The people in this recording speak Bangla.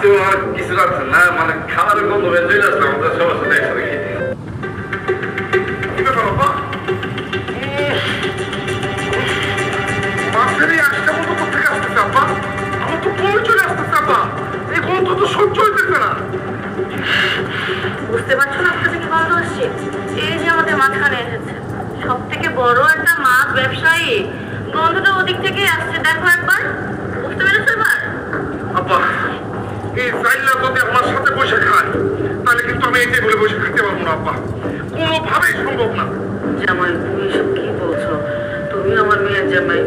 তো আর কিছু রাখছেন না, মানে খাবারের গন্ধ হয়ে চলে আসলাম আমাদের সবার সাথে একসাথে খেতে। কি ব্যাপার বাবা? মাছের এই আশটা মতো কোথেকে আসতেছে আব্বা? আমার তো বমি চলে আসতেছে আব্বা, এই গন্ধ তো সহ্য হইতেছে না। বুঝতে পারছো না আপনার থেকে গন্ধ আসছে? এই যে আমাদের মাঝখানে এসেছে সব থেকে বড় একটা মাছ ব্যবসায়ী, গন্ধটা ওদিক থেকেই আসছে, দেখো একবার। বুঝতে পেরেছো এবার? আব্বা, এই জাইলা যদি আমার সাথে বসে খায় তাহলে কিন্তু আমি এই টেবিলে বসে খেতে পারবো না আব্বা, কোনোভাবেই সম্ভব না। জামাই, তুমি এসব কি বলছো? তুমি আমার মেয়ের জামাই,